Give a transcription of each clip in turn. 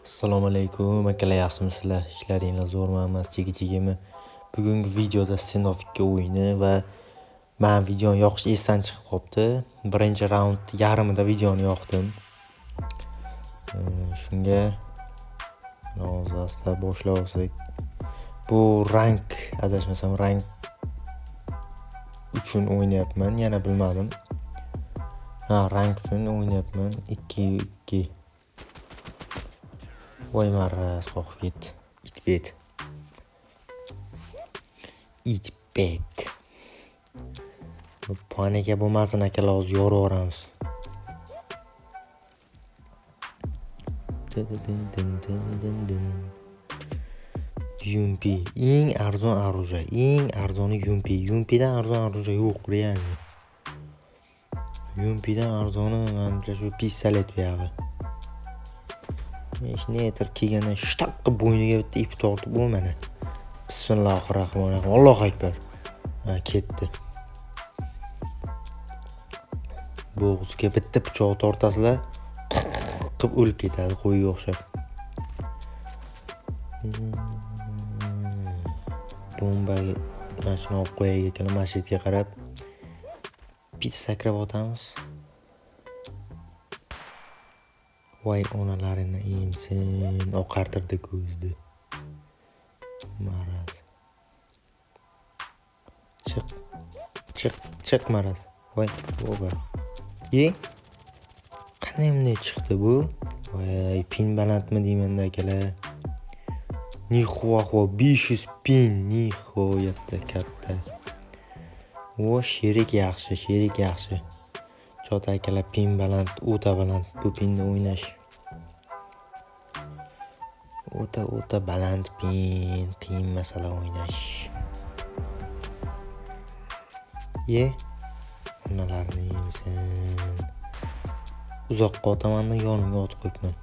Assalomu alaykum akalar, yaxshimisizlar? Ishlaringlar zo'rmi, emas, cheki-chekimi? Bugungi videoda Standoff 2 o'yini va men videoni yoqish esdan chiqib qopti. Birinchi raund yarmida videoni yoqdim. Shunga hozir boshlab bu rank, adashmasam rank uchun o'ynayapman, yana bilmadim. Rank uchun o'ynayapman. 2-2. Voy marras qoqib ketdi. Itbet. Panika bo'lmasin akalar, hozir yoraveramiz. Yumpi eng arzon oruja, eng arzoni Yumpi. Yumpidan arzon oruja yo'q, realni. Yumpidan arzoni menimcha shu pistolet buyog'i. Ishneter kelganda shtaqqa bo'yniga bitta ip tortib u mana. Bismillahirrohmanirrohim. Allohu akbar. Ketdi. Bo'g'ziga bitta pichoq tortasizlar, qilib o'lib ketadi, qo'yga o'xshab. Bombaga mashina olib qo'yay ekan, masjidga qarab. Bitta sakrab o'tamiz. Voy onalarini emsin, oqartirdi ko'zni. Maraz. Chiq maraz. Voy, oba. Qanday bunday chiqdi bu? Voy, pin balandmi deyman-da akalar. Nixuo 500 pin, nihoyatda katta. Sherik yaxshi. Chota akalar pin baland, o'ta baland bu pinni o'ynash. O'ta baland pin, qiyin masala o'ynash. Onalarni yemsin. Uzoqqa otamandan yonimga otib qo'yibman.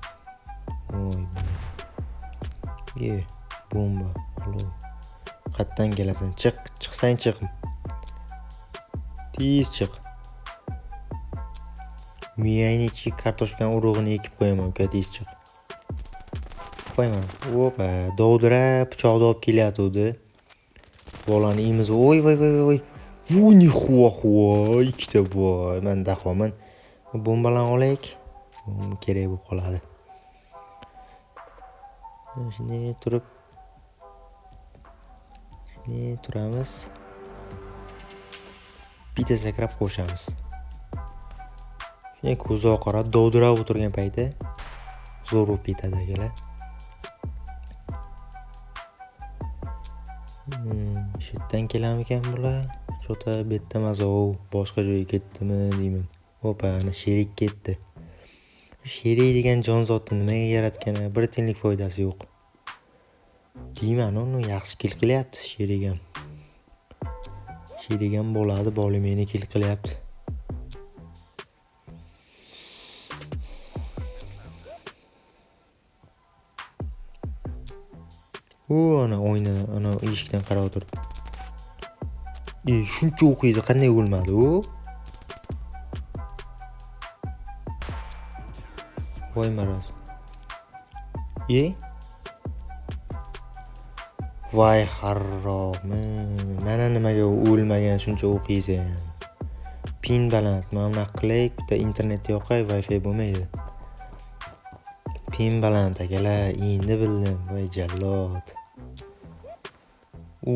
Bomba. Olov. Qayerdan kelasan? Chiqsang chiq. Tez chiq. Miyangni ichiga kartoshkani urug'ini ekib qo'yaman, uka, tez chiq. Qo'yman. Opa, dovdirab pichoqni olib kelyapti. Bolani imiz. Voy. Voy, nixuo, ikkita voy. Men dahoman. Bombalarni olaylik. Kerak bo'lib qoladi. Shunday turamiz. Bitta sakrab qo'shamiz. Shunday ko'zi oqarib dovdirab o'tirgan payti zo'r bo'lib ketadi akalar. Shetdan kelamikan bular? Chota betda mazov, boshqa joyga ketdimi deyman. Opa, ana sherik ketdi. Sherik degan jonzotni nimaga yaratgani bir tiyinlik foydasi yo'q. Deyman, uni yaxshi kill qilyapti sherigam. Sherigam bo'ladi, bolimeni kill qilyapti. Ana o'yindan, ana eshikdan qarab o'tirdi. Shuncha o'qiydi, qanday o'lmadi u? Voy maraz. Voy harromi. Mana nimaga o'lmagan shuncha o'qiysan. Pin baland, mana qilaylik, bitta internetda yoqay, Wi-Fi bo'lmaydi. Pin baland akalar, endi bildim. Voy jallod. U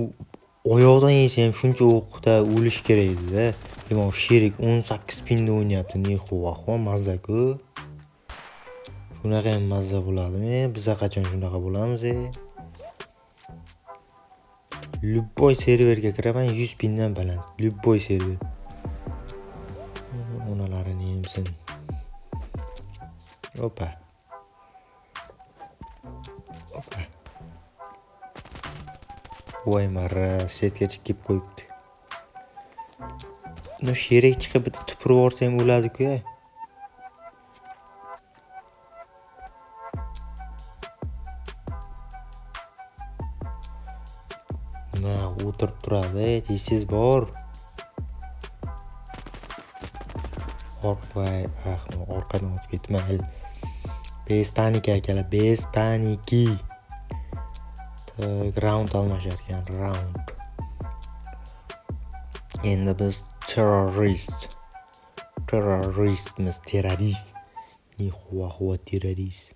oyoqdan yesa ham shuncha o'qda o'lish kerak edi-da. Demak, sherik 18 pinda o'ynayapti. Nixuo, mazza-ku. Shunaqa ham mazza bo'ladimi? Biz qachon shunaqa bo'lamiz? Любой serverga kiraman 100 pindan baland. Любой server. Onalarini yemsin. Opa. Voy marra, setga chiqib qo'yibdi. Sherik chiqib bitta tupurib yorsa ham o'ladi-ku. O'tirib turadi, tez bor. Orqadan o'tib ketmaydi. Base Panic akalar, Base Paniki. Round almashar ekan, round. Endi biz terroristmiz, terrorist. Nihua terrorist.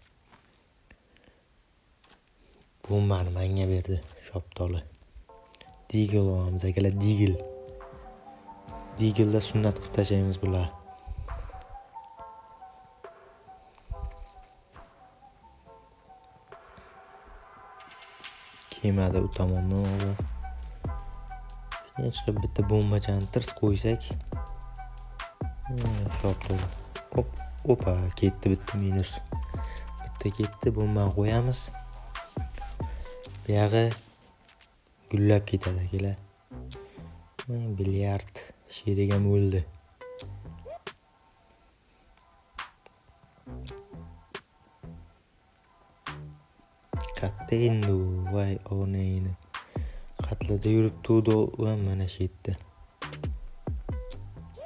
Bombani menga berdi Shoptoli. Deagle olamiz akalar, Deagle. Deagle'da sunnat qilib tashlaymiz bular. Kemada u tomondan o'g'ri. Chiqib bitta bombachani tirs qo'ysak. Shoptoli. Opa, ketdi bitta minus. Bitta ketdi, bombani qo'yamiz. Bu yog'i gullab ketadi akalar. Bilyard sherigam o'ldi. Katta endi voy onayni. Qatlida yuribdi va mana shu yerda.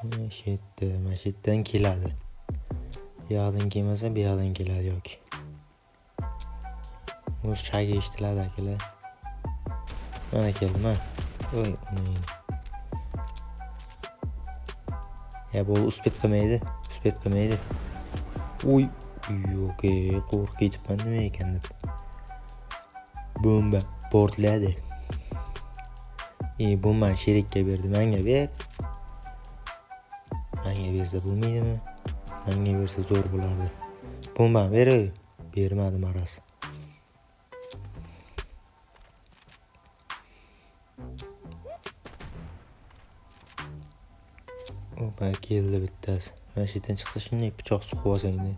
Mana shu yerdan keladi. Bu yoqdan kelmasa, bu yoqdan keladi yoki. Bu shagi eshitiladi akalar. Mana keldim ha. Voy onayni. Ya bu uspet qilmaydi. Uy, yo'q, qo'rqib ketibman nima ekan deb. Bomba portladi. Bomba sherikka berdi, menga ber. Menga bersa bo'lmaydimi? Menga bersa zo'r bo'lardi. Bomba ber. Bermadi maras. Opa, keldi bittasi. Mana shu yerdan chiqsa shunday pichoq suqib olsang-da.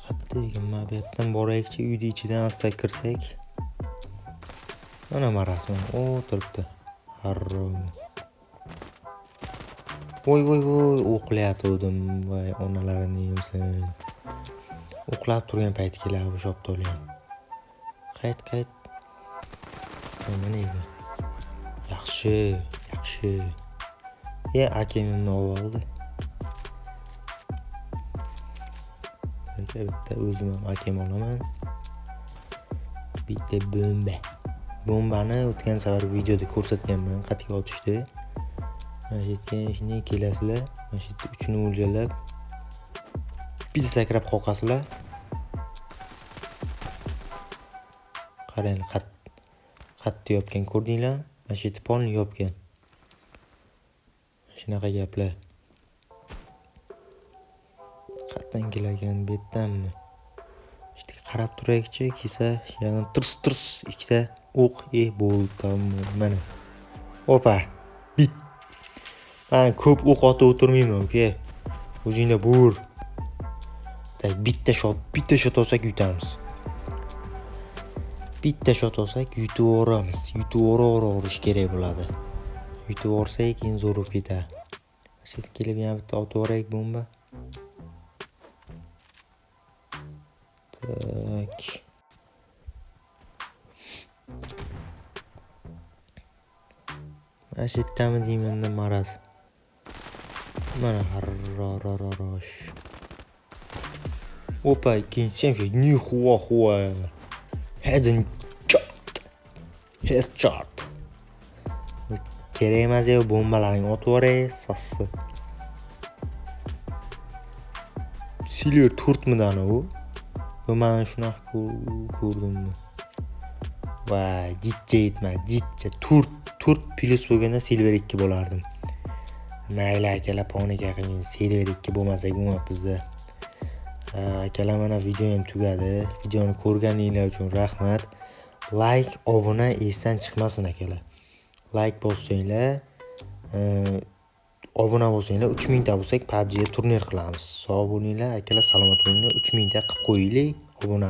Qatta ekan, men bu yerdan boraylikchi, uyning ichidan asta kirsak. Mana marasman, o'tiribdi. Harrom. Voy, o'qlayotgandim. Voy, onalarini yemsin. O'qlab turgan payti keladi bu Shoptoli ham. Qayt. Mana edi. Yaxshi. Akemimni oldi. Bitta o'zim ham akem olaman. Bitta bomba. Bombani o'tgan safar videoda ko'rsatganman, qatga otishdi. Mana shu yerga shunday kelasizlar. Mana shu yerda uchini o'ljallab. Bitta sakrab qoqasizlar. Qarang, qatni yopgan ko'rdinglar? Mana shu yerda polni yopgan. Shunaqa gaplar. Qatdan kelagan betdanmi? İşte qarab turaylikchi, kelsa, yana tirs ikkita o'q bo'ldi mana. Opa, bit. Men ko'p o'q otib o'tirmayman, uka. O'zingda bur. Bitta shot olsak yutamiz. Bitta shot olsak yutib o'ramiz. Urish kerak bo'ladi. Yutib o'rsak, keyin zo'r bo'lib ketadi. Shu kelib yana bitta otib o'raylik bomba. Tak. Mana shu yerdami deymanda maraz. Mana harrosh. Opa, ikkinchisi ham shu nihua. Headshot. Kerak emas edi, bombalaring otib o'ray, sassi. Silver turtmidan u. Men shunaqa ko'rdim. Va jitcha turt plus bo'lganda silver 2 bo'lardim. Mayli akalar, panika qiling, silver 2 bo'lmasa bo'lmabmiz-da. Akalar, mana video ham tugadi. Videoni ko'rganinglar uchun rahmat. Like, obuna esdan chiqmasin akalar. Like bossanglar, obuna bo'lsanglar 3000 ta bo'lsak PUBG ga turnir qilamiz. Sog' bo'linglar akalar, salomat bo'linglar. 3000 ta qilib qo'yinglar obuna.